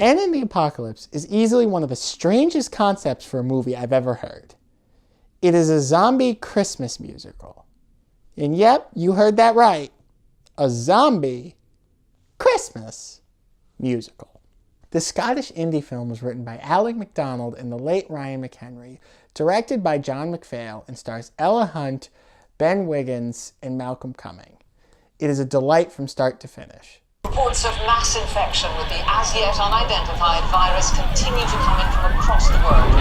Anna and the Apocalypse is easily one of the strangest concepts for a movie I've ever heard. It is a zombie Christmas musical. And yep, you heard that right. A zombie Christmas musical. The Scottish indie film was written by Alec MacDonald and the late Ryan McHenry, directed by John McPhail, and stars Ella Hunt, Ben Wiggins, and Malcolm Cumming. It is a delight from start to finish. Reports of mass infection with the as yet unidentified virus continue to come in from across the world.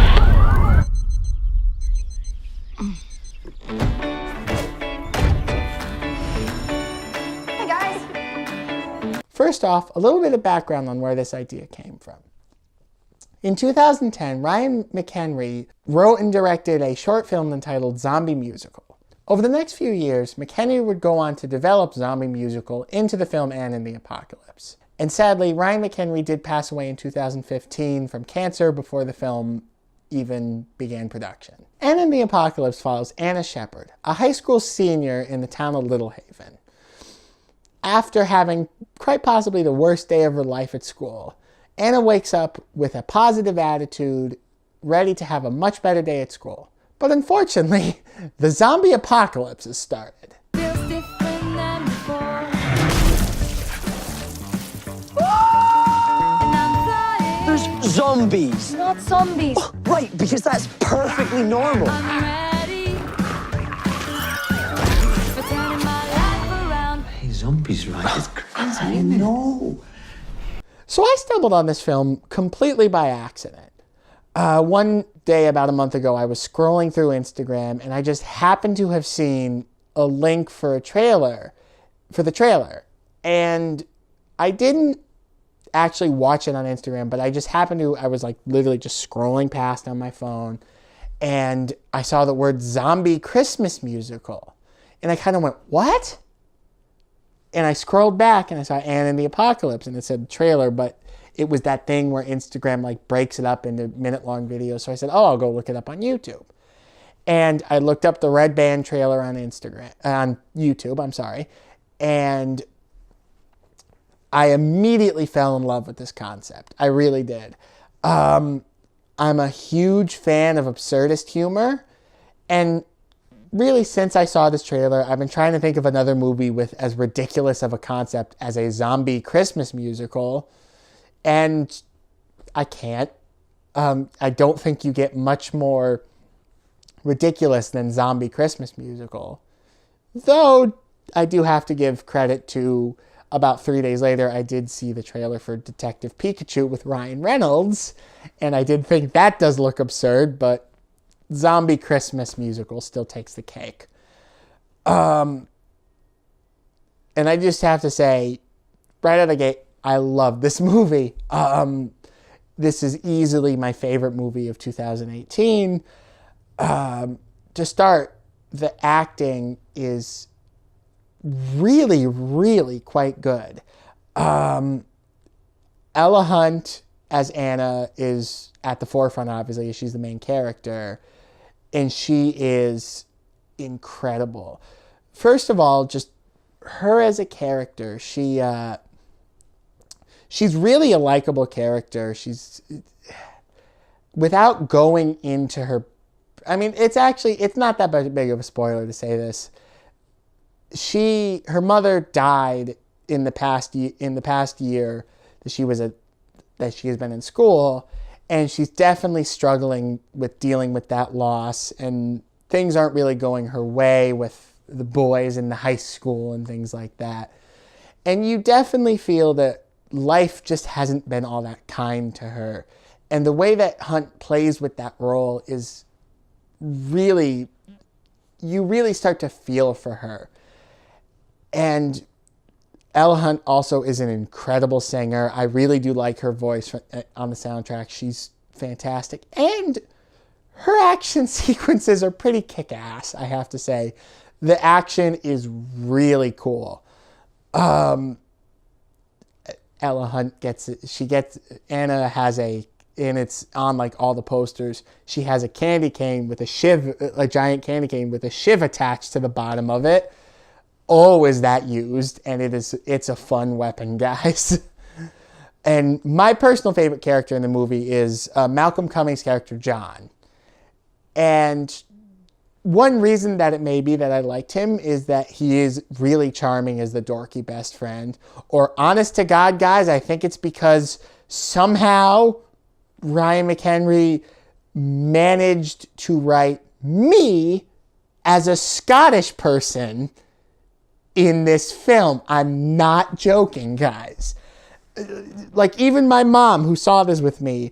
Hey guys! First off, a little bit of background on where this idea came from. In 2010, Ryan McHenry wrote and directed a short film entitled Zombie Musical. Over the next few years, McHenry would go on to develop Zombie Musical into the film Anna and the Apocalypse. And sadly, Ryan McHenry did pass away in 2015 from cancer before the film even began production. Anna and the Apocalypse follows Anna Shepard, a high school senior in the town of Little Haven. After having quite possibly the worst day of her life at school, Anna wakes up with a positive attitude, ready to have a much better day at school. But unfortunately, the zombie apocalypse has started. There's zombies. not zombies. Oh, right, because that's perfectly normal. I'm ready for turning my life around. Hey, zombies, right? It's crazy. I know. So I stumbled on this film completely by accident. One day about a month ago, I was scrolling through Instagram and I just happened to have seen a link for the trailer. And I didn't actually watch it on Instagram, but I just happened to, I was like literally just scrolling past on my phone and I saw the word zombie Christmas musical. And I kind of went, what? And I scrolled back and I saw Anna and the Apocalypse and it said trailer, but it was that thing where Instagram like breaks it up into minute-long videos. So I said, oh, I'll go look it up on YouTube. And I looked up the Red Band trailer on YouTube, and I immediately fell in love with this concept. I really did. I'm a huge fan of absurdist humor, and really since I saw this trailer, I've been trying to think of another movie with as ridiculous of a concept as a zombie Christmas musical. And I can't. I don't think you get much more ridiculous than Zombie Christmas Musical. Though I do have to give credit to, about 3 days later, I did see the trailer for Detective Pikachu with Ryan Reynolds. And I did think that does look absurd, but Zombie Christmas Musical still takes the cake. And I just have to say, right out of the gate, I love this movie. This is easily my favorite movie of 2018. To start, the acting is really, really quite good. Ella Hunt as Anna is at the forefront, obviously. She's the main character. And she is incredible. First of all, just her as a character, she's really a likable character. She's, without going into her, I mean, it's not that big of a spoiler to say this. Her mother died in the past year that she has been in school, and she's definitely struggling with dealing with that loss, and things aren't really going her way with the boys in the high school and things like that. And you definitely feel that life just hasn't been all that kind to her. And the way that Hunt plays with that role is really, you really start to feel for her. And Ella Hunt also is an incredible singer. I really do like her voice on the soundtrack. She's fantastic. And her action sequences are pretty kick-ass, I have to say. The action is really cool. Ella Hunt Anna has and it's on like all the posters, she has a candy cane with a giant candy cane with a shiv attached to the bottom of it. Oh, is that used? And it's a fun weapon, guys. And my personal favorite character in the movie is Malcolm Cummings' character, John. And one reason that it may be that I liked him is that he is really charming as the dorky best friend. Or honest to God, guys, I think it's because somehow Ryan McHenry managed to write me as a Scottish person in this film. I'm not joking, guys. Like, even my mom, who saw this with me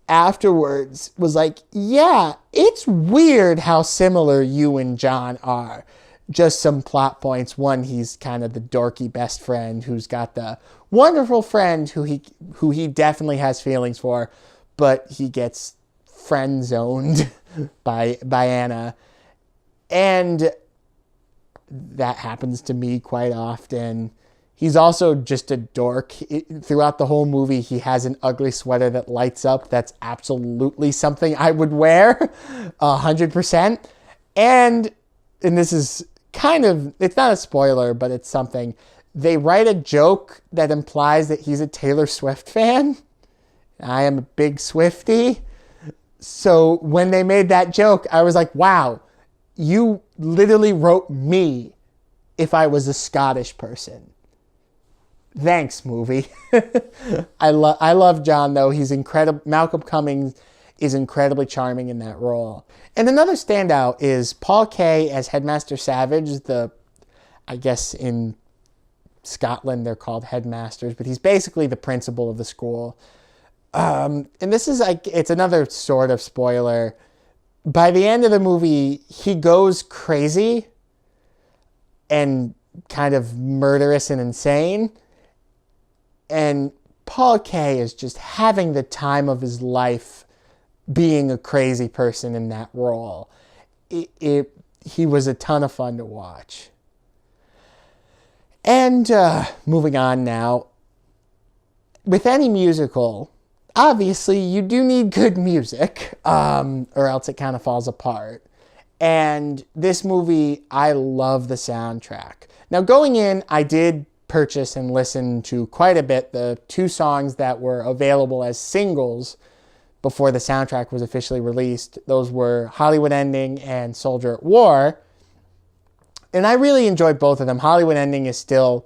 afterwards, was like, yeah, it's weird how similar you and John are. Just some plot points. One, he's kind of the dorky best friend who's got the wonderful friend who he definitely has feelings for, but he gets friend zoned by Anna. And that happens to me quite often. He's also just a dork. Throughout the whole movie, he has an ugly sweater that lights up. That's absolutely something I would wear, 100%. And this is kind of, it's not a spoiler, but it's something. They write a joke that implies that he's a Taylor Swift fan. I am a big Swiftie. So when they made that joke, I was like, wow, you literally wrote me if I was a Scottish person. Thanks, movie. I love John, though. He's incredible. Malcolm Cummings is incredibly charming in that role. And another standout is Paul Kaye as Headmaster Savage. I guess in Scotland they're called headmasters, but he's basically the principal of the school. And this is it's another sort of spoiler. By the end of the movie, he goes crazy and kind of murderous and insane. And Paul Kaye is just having the time of his life being a crazy person in that role. He was a ton of fun to watch. And moving on now, with any musical, obviously you do need good music, or else it kind of falls apart. And this movie, I love the soundtrack. Now, going in, I did purchase and listen to quite a bit the two songs that were available as singles before the soundtrack was officially released. Those were Hollywood Ending and Soldier at War. And I really enjoyed both of them. Hollywood Ending is still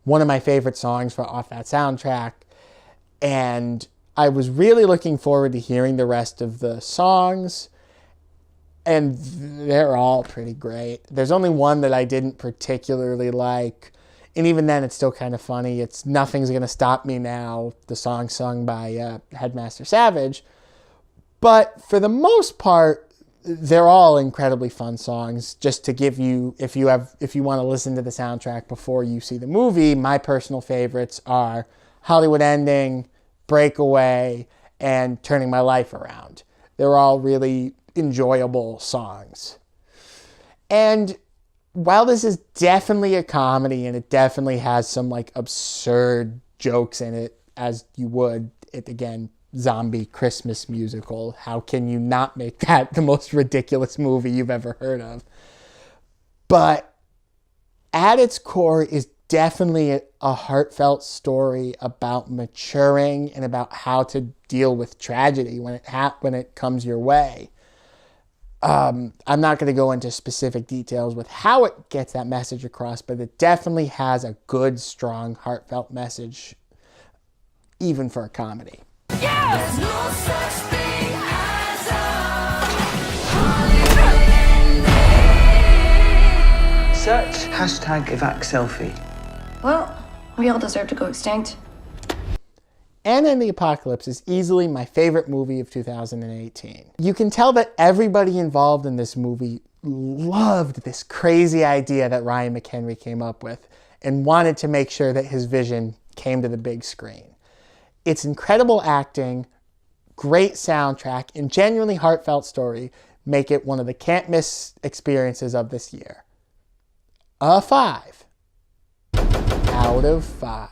one of my favorite songs off that soundtrack. And I was really looking forward to hearing the rest of the songs. And they're all pretty great. There's only one that I didn't particularly like. And even then, it's still kind of funny. It's Nothing's Gonna Stop Me Now, the song sung by Headmaster Savage. But for the most part, they're all incredibly fun songs. Just to give you, if you want to listen to the soundtrack before you see the movie, my personal favorites are Hollywood Ending, Breakaway, and Turning My Life Around. They're all really enjoyable songs. And while this is definitely a comedy and it definitely has some like absurd jokes in it, as you would, again, zombie Christmas musical, how can you not make that the most ridiculous movie you've ever heard of? But at its core is definitely a heartfelt story about maturing and about how to deal with tragedy when it comes your way. I'm not going to go into specific details with how it gets that message across, but it definitely has a good, strong, heartfelt message, even for a comedy. There's no such thing as a Search hashtag evac selfie. Well, we all deserve to go extinct. Anna and the Apocalypse is easily my favorite movie of 2018. You can tell that everybody involved in this movie loved this crazy idea that Ryan McHenry came up with and wanted to make sure that his vision came to the big screen. Its incredible acting, great soundtrack, and genuinely heartfelt story make it one of the can't-miss experiences of this year. A 5 out of 5.